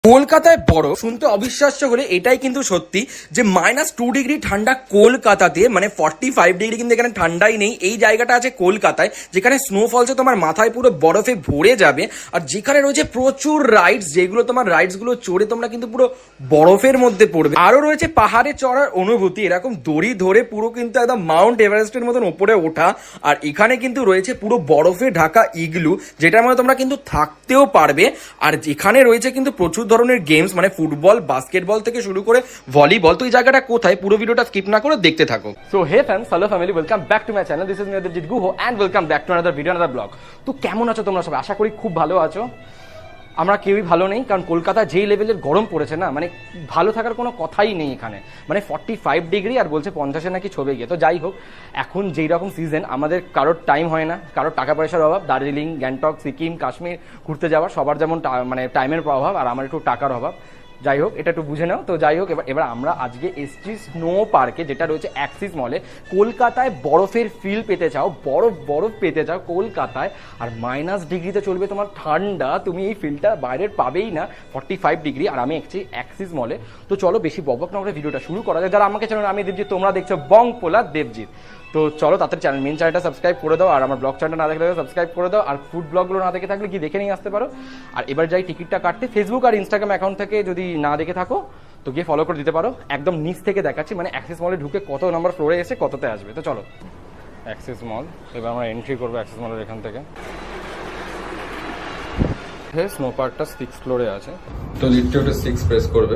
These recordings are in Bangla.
কলকাতায় বরফ শুনতে অবিশ্বাস্য হলে এটাই কিন্তু সত্যি যে -2 ডিগ্রি ঠান্ডা কলকাতাতে, মানে 45 ডিগ্রি কিন্তু এখানে ঠান্ডাই নেই। এই জায়গাটা আছে কলকাতায়, যেখানে স্নোফলসে তোমার মাথায় পুরো বরফে ভরে যাবে, আর যেখানে রয়েছে প্রচুর রাইডস, যেগুলো তোমার রাইডস গুলো চড়ে তোমরা কিন্তু পুরো বরফের মধ্যে পড়বে। আরো রয়েছে পাহাড়ে চড়ার অনুভূতি, এরকম দড়ি ধরে পুরো কিন্তু একদম মাউন্ট এভারেস্টের মতন উপরে ওঠা। আর এখানে কিন্তু রয়েছে পুরো বরফে ঢাকা ইগলু, যেটার মধ্যে তোমরা কিন্তু থাকতেও পারবে। আর এখানে রয়েছে কিন্তু প্রচুর ধরনের গেমস, মানে ফুটবল, বাস্কেটবল থেকে শুরু করে ভলিবল। তো এই জায়গাটা কোথায়, পুরো ভিডিওটা স্কিপ না করে দেখতে থাকো। So hey friends, hello family, welcome back to my channel. This is Debjit Guha and welcome back to another video, another blog. তো কেমন আছো তোমরা সবাই? আশা করি খুব ভালো আছো। আমরা কেউই ভালো নেই, কারণ কলকাতা যেই লেভেলের গরম পড়েছে না, মানে ভালো থাকার কোনো কথাই নেই এখানে। মানে 45 ডিগ্রি আর বলছে 50-এ নাকি ছবে গিয়ে। তো যাই হোক, এখন যেই রকম সিজন, আমাদের কারোর টাইম হয় না, কারোর টাকা পয়সার অভাব, দার্জিলিং, গ্যাংটক, সিকিম, কাশ্মীর ঘুরতে যাওয়ার সবার যেমন মানে টাইমের অভাব, আর আমার একটু টাকার অভাব। যাই হোক, এটা একটু বুঝে নাও। তো যাই হোক, এবার আমরা আজকে এসছি স্নো পার্কে, যেটা রয়েছে অ্যাক্সিস মলে। কলকাতায় বরফের ফিল পেতে চাও, বরফ পেতে চাও কলকাতায়, আর -ডিগ্রিতে চলবে তোমার ঠান্ডা, তুমি এই ফিলটা বাইরের পাবেই না। 45 ডিগ্রি, আর আমি একছি অ্যাক্সিস মলে। তো চলো বেশি বকবক না করে ভিডিওটা শুরু করা যায়। যারা আমাকে চ্যানেল, আমি দেবজিৎ, তোমরা দেখছো বং পোলা দেবজিৎ। তো চলো তাড়াতাড়ি মেন চ্যানেলটা সাবস্ক্রাইব করে দাও, আর আমার ব্লগ চ্যানেলটা না দেখলে সাবস্ক্রাইব করে দাও, আর ফুড ব্লগগুলো না দেখে থাকলে কি দেখে নিয়ে আসতে পারো। আর এবার যাই টিকিটটা কাটতে, ফেসবুক আর ইনস্টাগ্রাম অ্যাকাউন্ট থেকে যদি না দেখে থাকো তো গিয়ে ফলো করে দিতে পারো। একদম নিচ থেকে দেখাচ্ছি, মানে অ্যাক্সিস মলে ঢুকে কত নাম্বার ফ্লোরে এসে কততে আসবে। তো চলো অ্যাক্সিস মল, এবার আমরা এন্ট্রি করবো অ্যাক্সিস মলের এখান থেকে। স্নো পার্কটা 6th ফ্লোরে আছে, তো লিফটে উঠে 6 প্রেস করবে।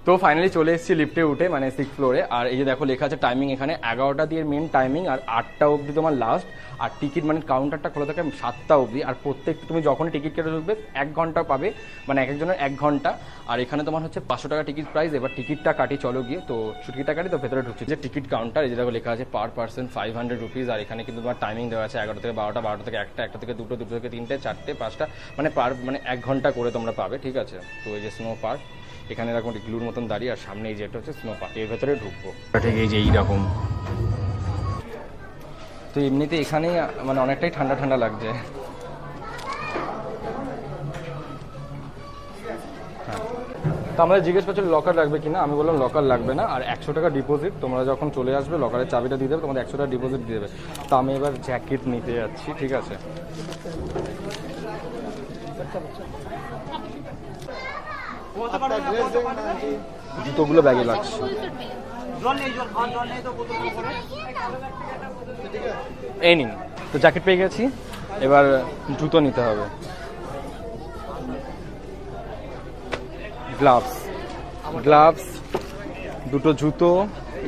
তো ফাইনালি চলে এসেছি লিফটে উঠে, মানে 6th ফ্লোরে। আর এই যে দেখো লেখা আছে টাইমিং, এখানে 11টা দিয়ে মেন টাইমিং, আর 8টা অবধি তোমার লাস্ট। আর টিকিট মানে কাউন্টারটা খোলা থাকে 7টা অবধি। আর প্রত্যেক তুমি যখন টিকিট কেটে ঢুকবে 1 ঘন্টা পাবে, মানে এক একজনের 1 ঘন্টা। আর এখানে তোমার হচ্ছে 500 টাকা টিকিট প্রাইস। এবার টিকিটটা কাটি, চলো গিয়ে। তো টিকিটটা কাটি, তো ভেতরে ঢুকছি। যে টিকিট কাউন্টার, এই যে দেখো লেখা আছে পার পার্সন 500 রুপিস। আর এখানে কিন্তু তোমার টাইমিং দেওয়া আছে 11টা থেকে 12টা, 12টা থেকে 1টা, 1টা থেকে 2টো, 2টো থেকে 3টে, 4টে, 5টা, মানে মানে 1 ঘন্টা করে তোমরা পাবে, ঠিক আছে। তো এই যে স্নো পার্ক, এখানে এরকম গ্লুর মতন দাঁড়িয়ে, আর সামনে এই যেটা হচ্ছে স্নো পার্ক, এর ভেতরে ঢুকবো। ঠিক এই যে এইরকম। তো এমনিতে এখানে মানে অনেকটাই ঠান্ডা ঠান্ডা লাগছে। হ্যাঁ, তো আমাদের জিজ্ঞেস করছিল লকার লাগবে কিনা, আমি বললাম লকার লাগবে না, আর 100 টাকা ডিপোজিট। তোমরা যখন চলে আসবে লকারের চাবিটা দিয়ে দেবে, তোমাদের 100 টাকা ডিপোজিট দিয়ে দেবে। তো আমি এবার জ্যাকেট নিতে যাচ্ছি, ঠিক আছে। জুতোগুলো ব্যাগে লাগছে। এই নিন, তো জ্যাকেট পেয়ে গেছি, এবার জুতো নিতে হবে। গ্লাভস, দুটো জুতো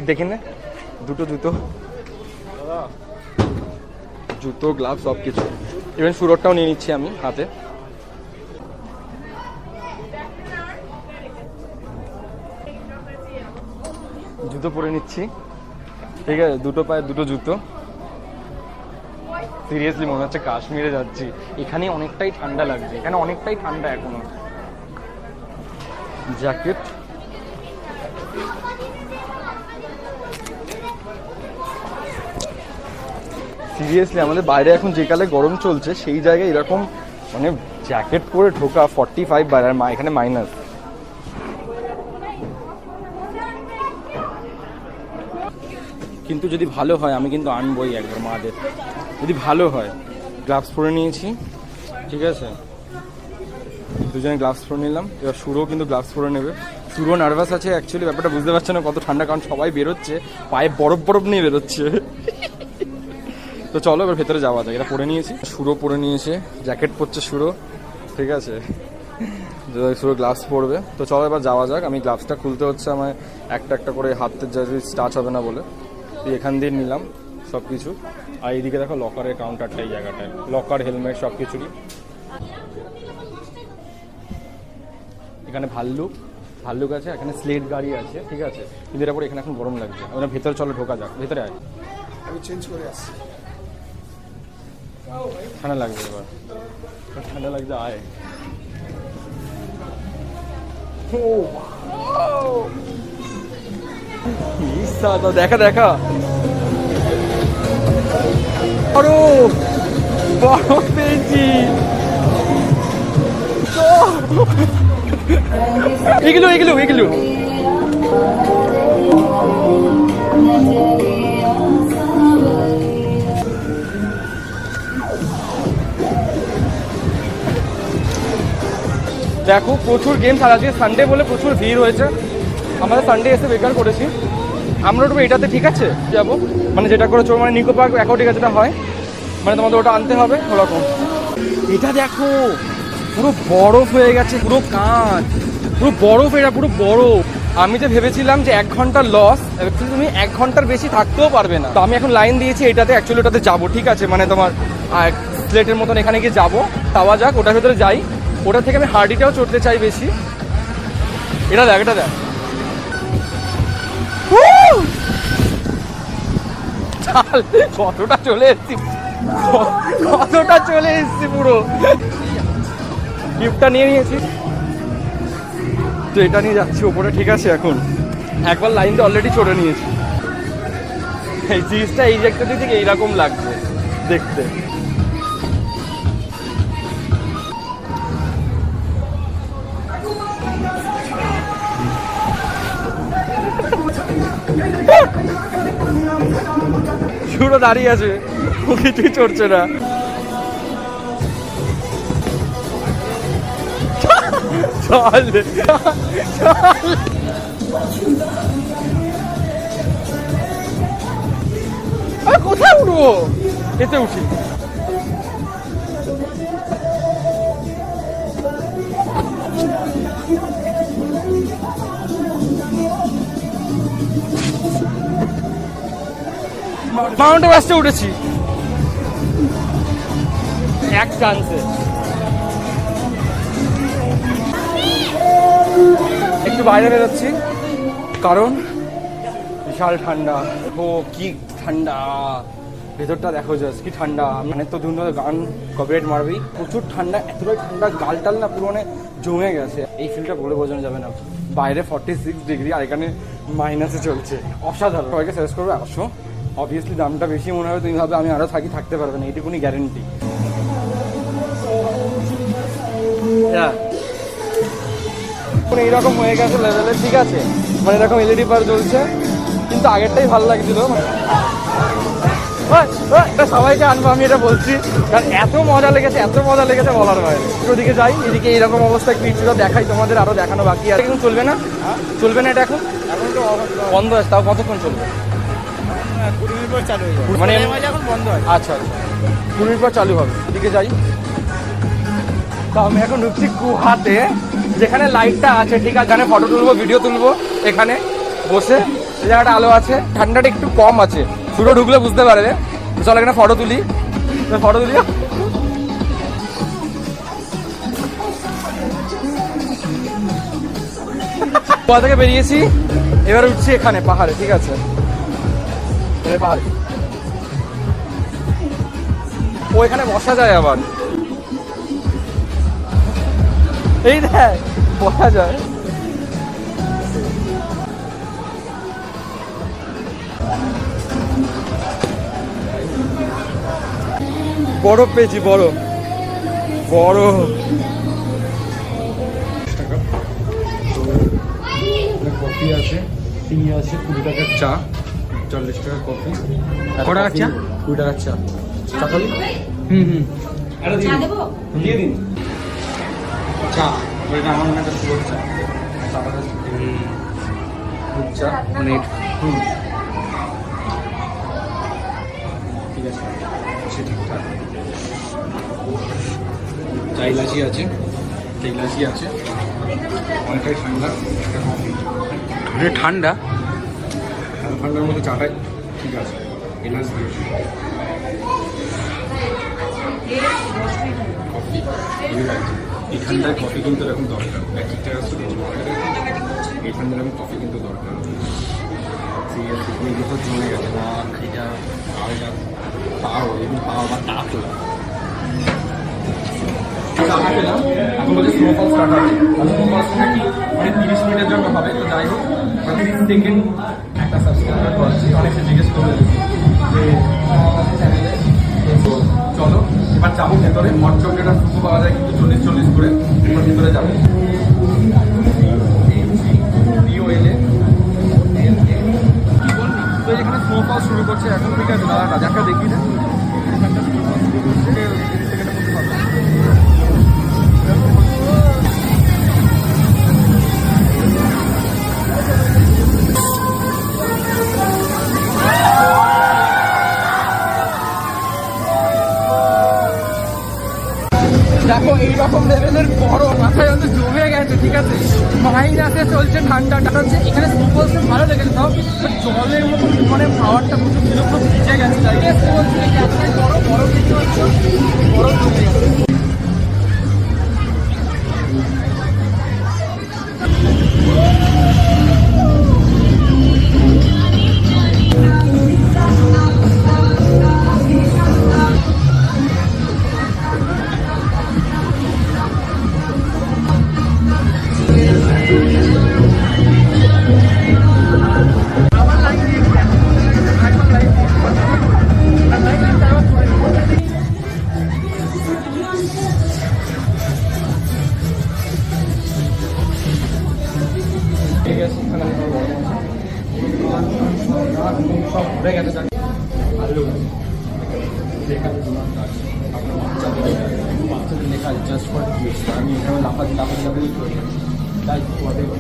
দেখে নে, দুটো জুতো, গ্লাভস সব কিছু। ইভেন সুরটটাও নিয়ে নিচ্ছি আমি হাতে। জুতো পরে নিচ্ছি, ঠিক আছে। দুটো পায়ে দুটো জুতো। সিরিয়াসলি মনে হচ্ছে কাশ্মীরে যাচ্ছি। এখানে অনেকটাই ঠান্ডা লাগছে, এখানে অনেকটাই ঠান্ডা এখনো। জ্যাকেট, সিরিয়াসলি আমাদের বাইরে এখন যে কালে গরম চলছে, সেই জায়গায় এরকম মানে জ্যাকেট পরে ঢোকা 45 বাইরে, আর এখানে মাইনাস। কিন্তু যদি ভালো হয় আমি কিন্তু আনবই একবার মাদের, যদি ভালো হয়। গ্লাভস পরে নিয়েছি, ঠিক আছে, দুজনে গ্লাভস পরে নিলাম। এবার সুরও কিন্তু গ্লাভস পরে নেবে। সুরও নার্ভাস আছে অ্যাকচুয়ালি, ব্যাপারটা বুঝতে পারছে না কত ঠান্ডা, কারণ সবাই বেরোচ্ছে পায়ে বরফ নিয়ে বেরোচ্ছে। তো চলো এবার ভেতরে যাওয়া যায়। এটা পরে নিয়েছি, সুরও পরে নিয়েছে, জ্যাকেট পরছে সুরও, ঠিক আছে। সুরো গ্লাভস পরবে। তো চলো এবার যাওয়া যাক। আমি গ্লাভসটা খুলতে হচ্ছে আমার একটা একটা করে, হাতের যদি স্টাচ হবে না বলে। এখান দিয়ে নিলাম সব কিছু। আর এইদিকে দেখো লকারের কাউন্টারটা, এই জায়গাটায় লকার, হেলমেট সব কিছুরই। এখানে ভাল্লুক আছে, এখানে স্লেট গাড়ি আছে, ঠিক আছে। কিন্তু এর পরে এখানে এখন গরম লাগছে, আমরা ভেতরে চলো ঢোকা যাক। ভেতরে আয়, আমি চেঞ্জ করে আসছি। ঠান্ডা লাগবে, এবার ঠান্ডা লাগছে, আয়। দেখা বরফ পেয়েছি। এগুলো এগুলো এগুলো দেখো প্রচুর গেমস, আর আজকে সানডে বলে প্রচুর ভিড় হয়েছে। আমাদের সানডে এসে বেকার করেছি। আমরা ওটা এটাতে ঠিক আছে যাবো, মানে যেটা করে চোর মানে নিকো পার্ক অ্যাকোয়াটিকা যেটা হয়, মানে তোমাদের ওটা আনতে হবে ওরকম। এটা দেখো পুরো বরফ হয়ে গেছে, পুরো কাঁচ, পুরো বরফ, এটা পুরো বরফ। আমি যে ভেবেছিলাম যে 1 ঘন্টার লস, তুমি 1 ঘন্টার বেশি থাকতেও পারবে না। তো আমি এখন লাইন দিয়েছি এটাতে, অ্যাকচুয়ালি ওটাতে যাবো, ঠিক আছে, মানে তোমার স্লেটের মতন এখানে গিয়ে যাবো। পাওয়া যাক, ওটার ভেতরে যাই। ওটা থেকে আমি হার্ডিটাও চড়তে চাই বেশি। এটা দেখ, এটা দেখ, কতটা চলে এসছি, কতটা চলে এসছি পুরো। গিফটটা নিয়ে নিয়েছি, তো এটা নিয়ে যাচ্ছি ওপরে, ঠিক আছে। এখন একবার লাইনটা অলরেডি চড়ে নিয়েছি। এই জিনিসটা এই জায়গাটা থেকে এইরকম লাগছে দেখতে। পুরো দাঁড়িয়ে আছে, ও কিছুই চড়ছে না। চল কোথায় উঠবো, এতে উঠি। মাউন্ট এভারেস্টে উঠেছি এক চান্সে। একটু বাইরে বেরোচ্ছি কারণ বিশাল ঠান্ডা। ও কি ঠান্ডা, ভেতরটা দেখো জাস্ট কি ঠান্ডা। মানে তো ধুন গান কপিরাইট মারবি, প্রচুর ঠান্ডা, এতটাই ঠান্ডা গাল টাল না পুরো মানে জমে গেছে। এই ফিলটা বলে বোঝানো যাবে না। বাইরে 46 ডিগ্রি আর এখানে মাইনাসে চলছে, অসাধারণ। সবাইকে সাজেস্ট করবে আসো। অবভিয়াসলি দামটা বেশি মনে হবে, তুমি ভাবে আমি আরো থাকতে পারবে না, এইটুকুনি গ্যারেন্টি। এইরকম হয়ে গেছে লেভেলে, ঠিক আছে, মানে এরকম এলইডি বার জ্বলছে, কিন্তু আগেরটাই ভালো লাগছিল। সবাইকে আনবো আমি এটা বলছি, কারণ এত মজা লেগেছে, এত মজা লেগেছে বলার বাইরে। ওদিকে যাই, এদিকে এইরকম অবস্থা একটু ইচ্ছুটা দেখাই তোমাদের, আরো দেখানো বাকি আছে। এখন চলবে না, চলবে না এটা এখন, এখন তো বন্ধ আছে। তাও কতক্ষণ চলবে? 20 মিনিট পর চালু হয়ে যাবে, মানে এখন বন্ধ হয়। আচ্ছা আচ্ছা, 20 মিনিট পর চালু হবে। এদিকে যাই। তো আমি এখন ঢুকছি গুহাতে, যেখানে লাইটটা আছে, ঠিক আছে, এখানে ফটো তুলবো, ভিডিও তুলবো। এখানে বসে এই জায়গাটা আলো আছে, ঠান্ডাটা একটু কম আছে, পুরো ঢুকলে বুঝতে পারবে। চল এখানে ফটো তুলি, ফটো তুলি। গোয়া থেকে বেরিয়েছি, এবার উঠছি এখানে পাহাড়ে, ঠিক আছে, পাহাড়ে। ও এখানে বসা যায় আবার, এই দেখ বসা যায়। বরফ পেয়েছি, বরফ বরফ। কফি আছে, টি আছে, 20 টাকার চা, 40 টাকার কফি। কটা চা? 20 টাকার চা। চা খালি? এটা দিয়ে দিন চা। এটা আমার মনে একটা সুন্দর চা, চা মানে ঠিক আছে, ঠিকঠাক। চা ইলাচি আছে, ইলাচি আছে, অনেকটাই ঠান্ডা। ঠান্ডা ঠান্ডার মধ্যে চাটাই ঠিক আছে, এলাচ দিয়েছি। কফি এই ঠান্ডায় কফি কিন্তু এরকম দরকার, ঠিক টাকা এই ঠান্ডায় এরকম কফি কিন্তু দরকার। সিরিয়াসলি জমে গেছে না, এটা আলটা পাও, এমনি পাও বা তা তোলা। এখন বলছে স্নোফল স্টার্ট হবে, স্নোফল কি মানে 30 মিনিটের জন্য হবে। তো যাই হোক, 30 সেকেন্ড একটা সাবস্ক্রাইবার করছি, অনেকে জিজ্ঞেস করে যে চলো এবার যাবো ভেতরে, হট চকলেট আর ফুকো পাওয়া যায় কিন্তু 40-40 করে। এবার ভেতরে যাবো। তো এখানে স্নোফল শুরু করছে এখন, ঠিক আছে দাদাটা দেখা দেখি না দেখো এইরকম লেভেলের বড় মাথায় অন্তত জমে গেছে, ঠিক আছে মাইনাসে চলছে ঠান্ডাটা হচ্ছে। এখানে স্নোফল ভালো লেগেছে সব, জলের মতো মানে পাওয়ারটা প্রচুর ছিল, পুরো ভিজে গেছে। বড় বড় কিছু হচ্ছে বড় জমে গেছে। Just for kids. I mean, I like whatever.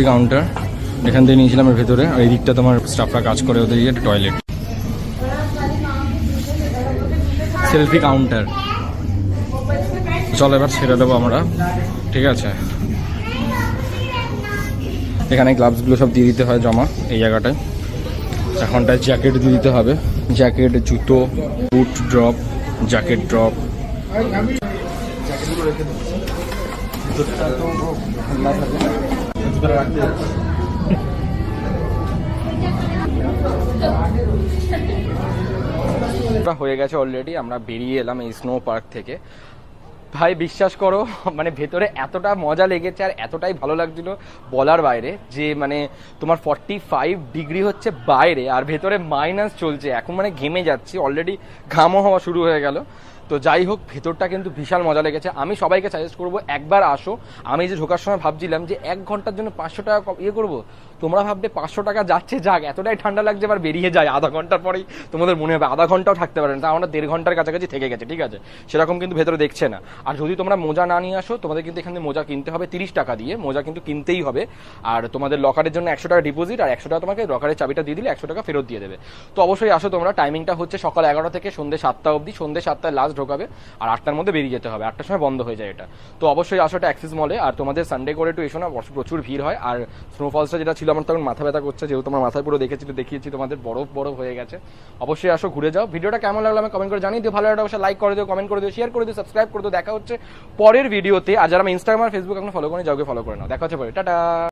Counter এখান থেকে নিয়েছিলাম এর ভেতরে, আর এই দিকটা তোমার স্টাফরা কাজ করে, ওদের একটা টয়লেট, সেলফি কাউন্টার। চলো এবার ছেড়ে দেবো আমরা, ঠিক আছে। এখানে গ্লাভসগুলো সব দিয়ে দিতে হয় জমা এই জায়গাটায়। এখনটায় জ্যাকেট দিয়ে দিতে হবে, জ্যাকেট, জুতো, বুট ড্রপ, জ্যাকেট ড্রপ। হয়ে গেছে অলরেডি, আমরা বেরিয়ে এলাম এই স্নো পার্ক থেকে। ভাই বিশ্বাস করো মানে ভেতরে এতটা মজা লেগেছে আর এতটাই ভালো লাগছিল বলার বাইরে, যে মানে তোমার 45 ডিগ্রি হচ্ছে বাইরে আর ভেতরে মাইনাস চলছে এখন, মানে ঘেমে যাচ্ছি অলরেডি, ঘামও হওয়া শুরু হয়ে গেল। তো যাই হোক ভেতরটা কিন্তু বিশাল মজা লেগেছে। আমি সবাইকে সাজেস্ট করবো একবার আসো। আমি যে ঢোকার সময় ভাবছিলাম যে 1 ঘন্টার জন্য 500 টাকা ইয়ে করবো, তোমরা ভাববে 500 টাকা যাচ্ছে যাক, এতটাই ঠান্ডা লাগছে এবার বেরিয়ে যায়। আধা ঘন্টার পরেই তোমাদের মনে হবে আধা ঘন্টাও থাকতে পারে না, তা আমরা 1.5 ঘন্টার কাছাকাছি থেকে গেছে, ঠিক আছে। সেরকম কিন্তু ভেতরে দেখছে না। আর যদি তোমরা মোজা না নিয়ে আসো, তোমাদের কিন্তু এখানে মোজা কিনতে হবে 30 টাকা দিয়ে, মোজা কিন্তু কিনতেই হবে। আর তোমাদের লকারের জন্য 100 টাকা ডিপোজিট, আর 100 টাকা তোমাকে লকারের চাবিটা দিয়ে দিলে 100 টাকা ফেরত দিয়ে দেবে। তো অবশ্যই আসো তোমরা। টাইমিংটা হচ্ছে সকাল 11 থেকে সন্ধ্যে 7টা অবধি, সন্ধ্যে 7টায় লাস্ট ঢোকাবে আর 8টার মধ্যে বেরিয়ে যেতে হবে, 8টার সময় বন্ধ হয়ে যায় এটা। তো অবশ্যই আসো, এটা অ্যাক্সিস মলে। আর তোমাদের সানডে করে একটু এসো না, প্রচুর ভিড় হয়। আর স্নোফলসটা যেটা ছিল আমার তখন মাথা ব্যথা করছে, যেহেতু তোমার মাথায় পুরো দেখিয়েছি তোমাদের বরফ হয়ে গেছে। অবশ্যই আসো, ঘুরে যাও। ভিডিওটা কেমন লাগলো আমি কমেন্ট করে জানিয়ে দিও, ভালো লাগলে অবশ্যই লাইক করে দিও, কমেন্ট করে দিও, শেয়ার করে দিও, সাবস্ক্রাইব করে দিও। দেখা হচ্ছে পরের ভিডিওতে। আর যারা আমি ইনস্টাগ্রাম আর ফেসবুক এখন ফলো করে যাওগে ফলো করে নাও। দেখা হচ্ছে পরে, টাটা।